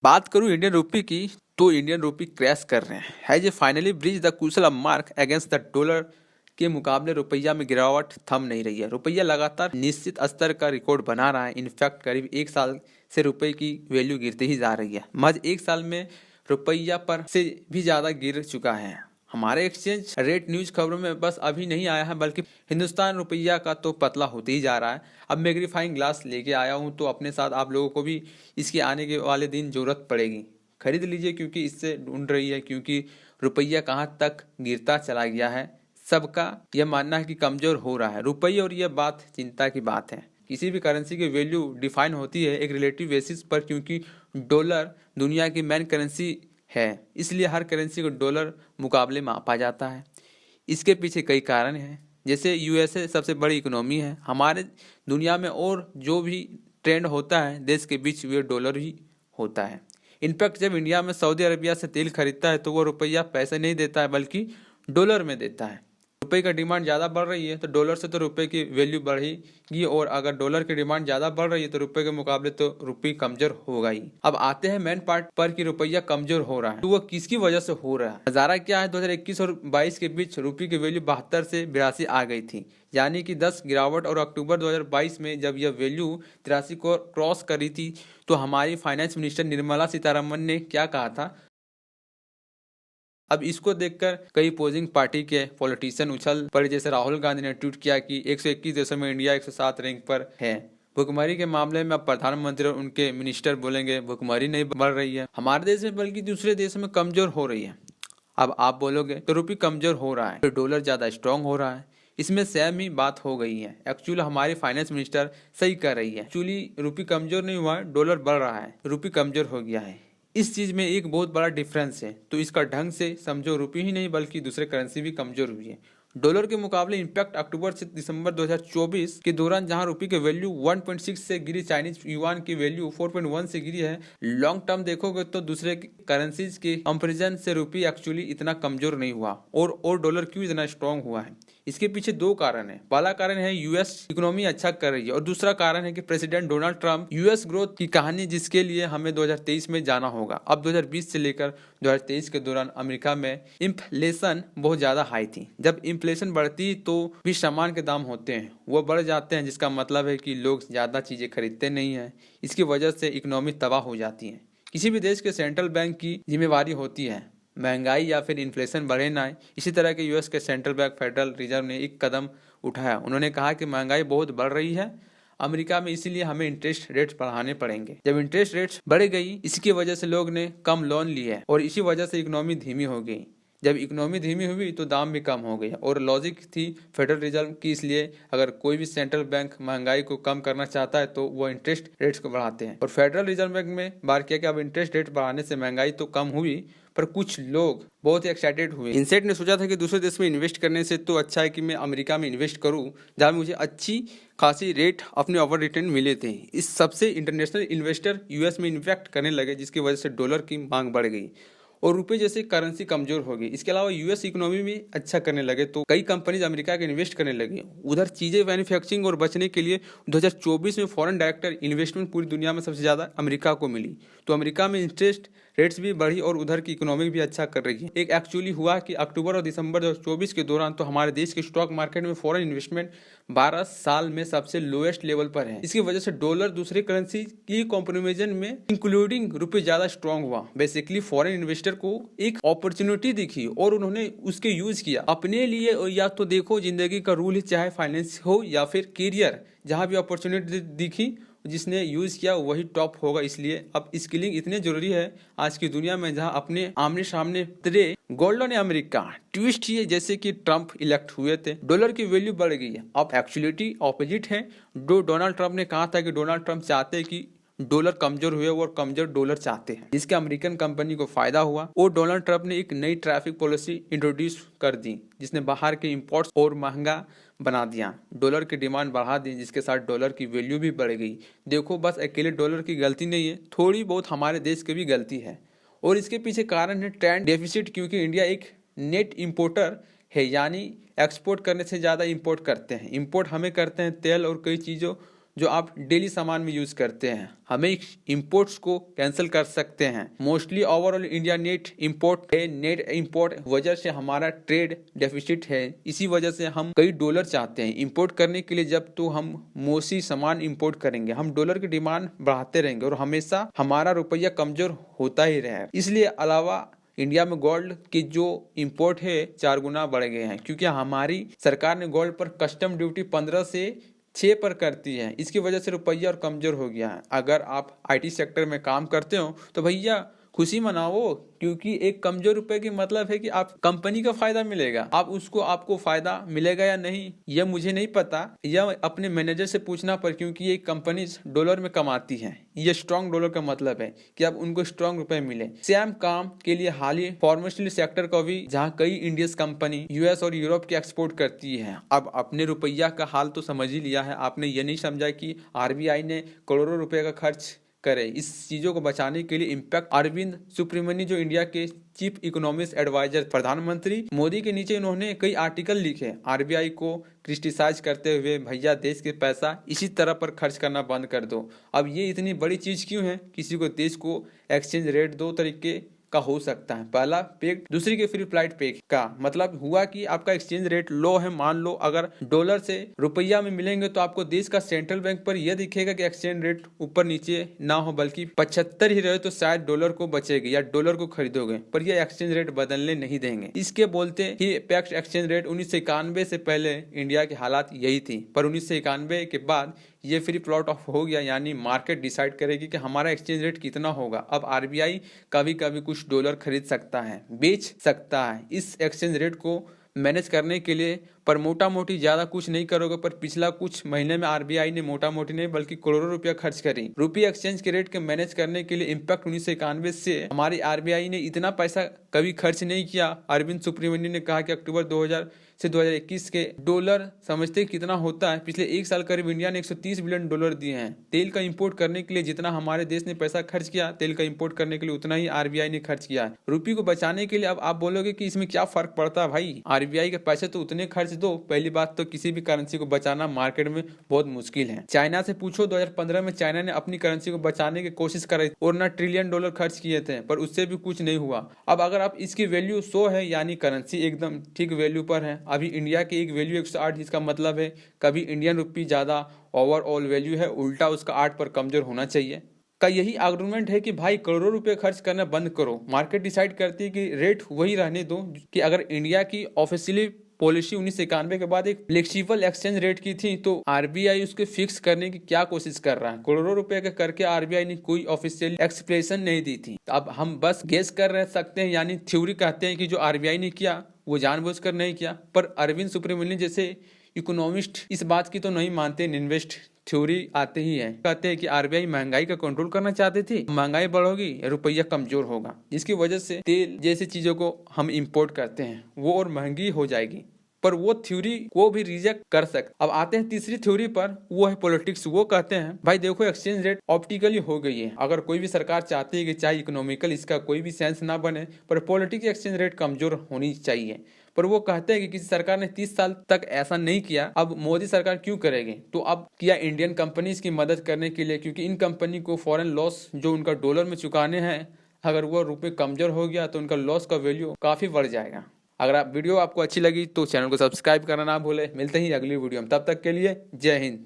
बात करूं Indian rupee की, तो इंडियन रुपी क्रैश कर रहे हैं। Has a finally breach the crucial mark against the dollar के मुकाबले रुपया में गिरावट थम नहीं रही है। रुपया लगातार निश्चित स्तर का रिकॉर्ड बना रहा है। इनफैक्ट करीब एक साल से रुपये की वैल्यू गिरती ही जा रही है। महज एक साल में रुपया पर से भी ज़्यादा गिर चुका है। हमारे एक्सचेंज रेट न्यूज खबरों में बस अभी नहीं आया है, बल्कि हिंदुस्तान रुपया का तो पतला होते ही जा रहा है। अब मैग्नीफाइंग ग्लास लेके आया हूँ, तो अपने साथ आप लोगों को भी इसके आने के वाले दिन जरूरत पड़ेगी। खरीद लीजिए, क्योंकि इससे ढूंढ रही है, क्योंकि रुपया कहाँ तक गिरता चला गया है। सबका यह मानना है कि कमजोर हो रहा है रुपया, और यह बात चिंता की बात है। किसी भी करेंसी की वैल्यू डिफाइन होती है एक रिलेटिव बेसिस पर, क्योंकि डॉलर दुनिया की मेन करेंसी है, इसलिए हर करेंसी को डॉलर मुकाबले मापा जाता है। इसके पीछे कई कारण हैं, जैसे यूएसए सबसे बड़ी इकोनॉमी है हमारे दुनिया में, और जो भी ट्रेंड होता है देश के बीच वह डॉलर ही होता है। इनफैक्ट जब इंडिया में सऊदी अरबिया से तेल खरीदता है, तो वो रुपया पैसे नहीं देता है, बल्कि डॉलर में देता है। रुपये का डिमांड ज़्यादा बढ़ रही है, तो डॉलर से तो रुपये की वैल्यू बढ़ेगी, और अगर डॉलर की डिमांड ज़्यादा बढ़ रही है तो रुपये के मुकाबले तो रुपये कमजोर होगा ही। अब आते हैं मेन पार्ट पर कि रुपया कमजोर हो रहा है, तो वो किसकी वजह से हो रहा है। नज़ारा क्या है, 2021 और 22 के बीच रुपये की वैल्यू 72 से 82 आ गई थी, यानी कि 10 गिरावट। और अक्टूबर 2022 में जब यह वैल्यू 83 को क्रॉस करी थी, तो हमारी फाइनेंस मिनिस्टर निर्मला सीतारमन ने क्या कहा था। अब इसको देखकर कई अपोजिंग पार्टी के पॉलिटिशियन उछल पड़े, जैसे राहुल गांधी ने ट्वीट किया कि 121 देशों में इंडिया 107 रैंक पर है। भुखमरी के मामले में अब प्रधानमंत्री और उनके मिनिस्टर बोलेंगे भुखमरी नहीं बढ़ रही है हमारे देश में, बल्कि दूसरे देशों में कमजोर हो रही है। अब आप बोलोगे तो रुपये कमजोर हो रहा है, तो डॉलर ज्यादा स्ट्रांग हो रहा है। इसमें सेम ही बात हो गई है। एक्चुअली हमारी फाइनेंस मिनिस्टर सही कर रही है। एक्चुअली रुपये कमजोर नहीं हुआ है, डॉलर बढ़ रहा है, रुपये कमजोर हो गया है। इस चीज में एक बहुत बड़ा डिफरेंस है, तो इसका ढंग से समझो। रुपये ही नहीं बल्कि दूसरे करेंसी भी कमजोर हुई है डॉलर के मुकाबले। इम्पैक्ट अक्टूबर से दिसंबर 2024 के दौरान जहां रुपये की वैल्यू 1.6 से गिरी, चाइनीज युआन की वैल्यू 4.1 से गिरी है। लॉन्ग टर्म देखोगे तो दूसरे करेंसीज के कंपेरिजन से रुपये एक्चुअली इतना कमजोर नहीं हुआ, और डॉलर क्यों इतना स्ट्रांग हुआ है। इसके पीछे दो कारण है। पहला कारण है यूएस इकोनॉमी अच्छा कर रही है, और दूसरा कारण है कि president Donald Trump US growth की कहानी, जिसके लिए हमें 2023 में जाना होगा। अब 2020 से लेकर 2023 के दौरान अमेरिका में इन्फ्लेशन बहुत ज्यादा हाई थी। जब इन्फ्लेशन बढ़ती तो भी सामान के दाम होते हैं वो बढ़ जाते हैं, जिसका मतलब है कि लोग ज्यादा चीजें खरीदते नहीं है। इसकी वजह से इकोनॉमी तबाह हो जाती है। किसी भी देश के सेंट्रल बैंक की जिम्मेवारी होती है महंगाई या फिर इन्फ्लेशन बढ़े ना। इसी तरह के यूएस के सेंट्रल बैंक फेडरल रिजर्व ने एक कदम उठाया। उन्होंने कहा कि महंगाई बहुत बढ़ रही है अमेरिका में, इसीलिए हमें इंटरेस्ट रेट्स बढ़ाने पड़ेंगे। जब इंटरेस्ट रेट्स बढ़ गई, इसकी वजह से लोग ने कम लोन लिए, और इसी वजह से इकोनॉमी धीमी हो गई। जब इकोनॉमी धीमी हुई तो दाम भी कम हो गए, और लॉजिक थी फेडरल रिजर्व की, इसलिए अगर कोई भी सेंट्रल बैंक महंगाई को कम करना चाहता है तो वो इंटरेस्ट रेट्स को बढ़ाते हैं। और फेडरल रिजर्व बैंक में बात किया कि अब इंटरेस्ट रेट बढ़ाने से महंगाई तो कम हुई, पर कुछ लोग बहुत ही एक्साइटेड हुए। इनसेट ने सोचा था कि दूसरे देश में इन्वेस्ट करने से तो अच्छा है कि मैं अमेरिका में इन्वेस्ट करूं, जहां मुझे अच्छी खासी रेट अपने ओवर रिटर्न मिले थे। इस सबसे इंटरनेशनल इन्वेस्टर यूएस में इन्वेस्ट करने लगे, जिसकी वजह से डॉलर की मांग बढ़ गई और रुपए जैसे करेंसी कमजोर हो गई। इसके अलावा यूएस इकोनॉमी में अच्छा करने लगे, तो कई कंपनीज अमेरिका के इन्वेस्ट करने लगी। उधर चीजें मैन्युफैक्चरिंग और बचने के लिए 2024 में फॉरेन डायरेक्ट इन्वेस्टमेंट पूरी दुनिया में सबसे ज्यादा अमेरिका को मिली, तो अमेरिका में इंटरेस्ट रेट्स भी बढ़ी और उधर की इकोनॉमी भी अच्छा कर रही है। एक एक्चुअली हुआ कि अक्टूबर और दिसंबर 2024 के दौरान तो हमारे देश के स्टॉक मार्केट में फॉरेन इन्वेस्टमेंट 12 साल में सबसे लोएस्ट लेवल पर है। इसकी वजह से डॉलर दूसरे करेंसी की कंपैरिजन में इंक्लूडिंग रुपये ज्यादा स्ट्रांग हुआ। बेसिकली फॉरेन इन्वेस्टर को एक अपॉर्चुनिटी दिखी और उन्होंने उसके यूज किया अपने लिए। और या तो देखो जिंदगी का रूल ही, चाहे फाइनेंस हो या फिर करियर, जहां भी अपॉर्चुनिटी दिखी जिसने यूज किया वही टॉप होगा। इसलिए अब स्किलिंग इतने जरूरी है आज की दुनिया में, जहां अपने आमने सामने तेरे गोल्डन अमेरिका ट्विस्ट ही है। जैसे कि ट्रंप इलेक्ट हुए थे, डॉलर की वैल्यू बढ़ गई है। अब एक्चुअलिटी ऑपोजिट है। जो डोनाल्ड ट्रंप ने कहा था कि डोनाल्ड ट्रंप चाहते हैं कि डॉलर कमजोर हुए और कमजोर डॉलर चाहते हैं, जिसके अमेरिकन कंपनी को फायदा हुआ। और डोनाल्ड ट्रंप ने एक नई ट्रैफिक पॉलिसी इंट्रोड्यूस कर दी, जिसने बाहर के इंपोर्ट्स और महंगा बना दिया, डॉलर की डिमांड बढ़ा दी, जिसके साथ डॉलर की वैल्यू भी बढ़ गई। देखो बस अकेले डॉलर की गलती नहीं है, थोड़ी बहुत हमारे देश की भी गलती है। और इसके पीछे कारण है ट्रेंड डेफिसिट, क्योंकि इंडिया एक नेट इंपोर्टर है, यानी एक्सपोर्ट करने से ज़्यादा इंपोर्ट करते हैं। इंपोर्ट हमें करते हैं तेल और कई चीज़ों जो आप डेली सामान में यूज करते हैं। हमें इंपोर्ट्स को कैंसिल कर सकते हैं। Mostly overall India net import है, नेट इंपोर्ट वजह से हमारा ट्रेड डेफिसिट है। इसी वजह से हम कई डॉलर चाहते हैं इंपोर्ट करने के लिए। जब तो हम मोसी सामान इंपोर्ट करेंगे, हम डॉलर की डिमांड बढ़ाते रहेंगे और हमेशा हमारा रुपया कमजोर होता ही रहेगा। इसलिए अलावा इंडिया में गोल्ड के जो इंपोर्ट है 4 गुना बढ़ गए हैं, क्योंकि हमारी सरकार ने गोल्ड पर कस्टम ड्यूटी 15 से 6 पर करती है। इसकी वजह से रुपया और कमजोर हो गया है। अगर आप आईटी सेक्टर में काम करते हो तो भैया खुशी मनाओ, क्योंकि एक कमजोर रुपए की मतलब है कि आप कंपनी का फायदा मिलेगा। आप उसको आपको फायदा मिलेगा या नहीं यह मुझे नहीं पता, यह अपने मैनेजर से पूछना पर, क्योंकि ये कंपनी डॉलर में कमाती है। ये स्ट्रांग डॉलर का मतलब है कि अब उनको स्ट्रांग रुपए मिले। सेम काम के लिए हाल ही फार्मास्यूटिकल सेक्टर को भी, जहाँ कई इंडियन कंपनी यूएस और यूरोप की एक्सपोर्ट करती है। अब अपने रुपया का हाल तो समझ ही लिया है। आपने ये नहीं समझा कि आरबीआई ने करोड़ों रुपए का खर्च करे इस चीजों को बचाने के लिए। इम्पैक्ट अरविंद सुब्रमण्यम जो इंडिया के चीफ इकोनॉमिस्ट एडवाइजर प्रधानमंत्री मोदी के नीचे, इन्होंने कई आर्टिकल लिखे आरबीआई को क्रिटिसाइज करते हुए, भैया देश के पैसा इसी तरह पर खर्च करना बंद कर दो। अब ये इतनी बड़ी चीज क्यों है? किसी को देश को एक्सचेंज रेट 2 तरीके का हो सकता है। पहला पेग, दूसरी के फ्री फ्लाइट पेग का मतलब हुआ कि आपका एक्सचेंज रेट लो है। मान लो अगर डॉलर से रुपया में मिलेंगे तो आपको देश का सेंट्रल बैंक पर यह दिखेगा कि एक्सचेंज रेट ऊपर नीचे ना हो, बल्कि 75 ही रहे तो शायद डॉलर को बचेगी या डॉलर को खरीदोगे, पर यह एक्सचेंज रेट बदलने नहीं देंगे। इसके बोलते ही पैक्स एक्सचेंज रेट 1991 से पहले इंडिया की हालात यही थी, पर 1991 के बाद ये फ्री प्लॉट ऑफ हो गया, यानी मार्केट डिसाइड करेगी कि हमारा एक्सचेंज रेट कितना होगा। अब आरबीआई कभी कभी कुछ डॉलर खरीद सकता है, बेच सकता है इस एक्सचेंज रेट को मैनेज करने के लिए, पर मोटा मोटी ज्यादा कुछ नहीं करोगे। पर पिछला कुछ महीने में आरबीआई ने मोटा मोटी नहीं बल्कि करोड़ों रुपया खर्च करी रुपये एक्सचेंज के रेट के मैनेज करने के लिए। इम्पैक्ट 1991 से हमारी आरबीआई ने इतना पैसा कभी खर्च नहीं किया। अरविंद सुब्रमण्यम ने कहा कि अक्टूबर 2000 से 2021 के डॉलर समझते कितना होता है। पिछले 1 साल करीब इंडिया ने 130 बिलियन डॉलर दिए हैं। तेल का इंपोर्ट करने के लिए जितना हमारे देश ने पैसा खर्च किया, तेल का इंपोर्ट करने के लिए उतना ही आरबीआई ने खर्च किया है। रुपये को बचाने के लिए अब आप बोलोगे कि इसमें क्या फर्क पड़ता है? भाई आरबीआई के पैसे तो उतने खर्च दो। पहली बात तो किसी भी करेंसी को बचाना मार्केट में बहुत मुश्किल है। चाइना से पूछो, 2015 में चाइना ने अपनी करेंसी को बचाने की कोशिश करी और ना ट्रिलियन डॉलर खर्च किए थे, पर उससे भी कुछ नहीं हुआ। अब अगर आप इसकी वैल्यू 100 है, यानी करेंसी एकदम ठीक वैल्यू पर है। अभी इंडिया की एक वैल्यू 108, जिसका मतलब है कभी इंडियन रुपी ज्यादा ओवरऑल वैल्यू है, उल्टा उसका 8 पर कमजोर होना चाहिए का यही आर्गुमेंट है कि भाई करोड़ों रुपए खर्च करना बंद करो। मार्केट डिसाइड करती है कि रेट वही रहने दो। कि अगर इंडिया की ऑफिशियली पॉलिसी 1991 के बाद एक फ्लेक्सिबल एक्सचेंज रेट की थी, तो आरबीआई उसके फिक्स करने की क्या कोशिश कर रहा है? करोड़ों रुपए के करके आरबीआई ने कोई ऑफिशियल एक्सप्लेनेशन नहीं दी थी। अब हम बस गेस कर रह सकते हैं, यानी थ्योरी कहते हैं कि जो आरबीआई ने किया वो जानबूझकर नहीं किया। पर अरविंद सुब्रमण्यम जैसे इकोनॉमिस्ट इस बात की तो नहीं मानते। इन्वेस्ट थ्योरी आते ही है, कहते हैं कि आरबीआई महंगाई का कंट्रोल करना चाहती थी। महंगाई बढ़ोगी, रुपया कमजोर होगा, जिसकी वजह से तेल जैसी चीजों को हम इंपोर्ट करते हैं वो और महंगी हो जाएगी। पर वो थ्योरी को भी रिजेक्ट कर सकते। अब आते हैं तीसरी थ्योरी पर, वो है पॉलिटिक्स। वो कहते हैं भाई देखो एक्सचेंज रेट ऑप्टिकली हो गई है। अगर कोई भी सरकार चाहती है कि चाहे इकोनॉमिकल इसका कोई भी सेंस ना बने, पर पॉलिटिक्स एक्सचेंज रेट कमजोर होनी चाहिए। पर वो कहते हैं कि किसी सरकार ने 30 साल तक ऐसा नहीं किया, अब मोदी सरकार क्यों करेगी? तो अब किया इंडियन कंपनीज की मदद करने के लिए, क्योंकि इन कंपनी को फॉरेन लॉस जो उनका डॉलर में चुकाने हैं, अगर वो रुपये कमजोर हो गया तो उनका लॉस का वैल्यू काफी बढ़ जाएगा। अगर आप वीडियो आपको अच्छी लगी तो चैनल को सब्सक्राइब करना ना भूले। मिलते ही अगली वीडियो में, तब तक के लिए जय हिंद।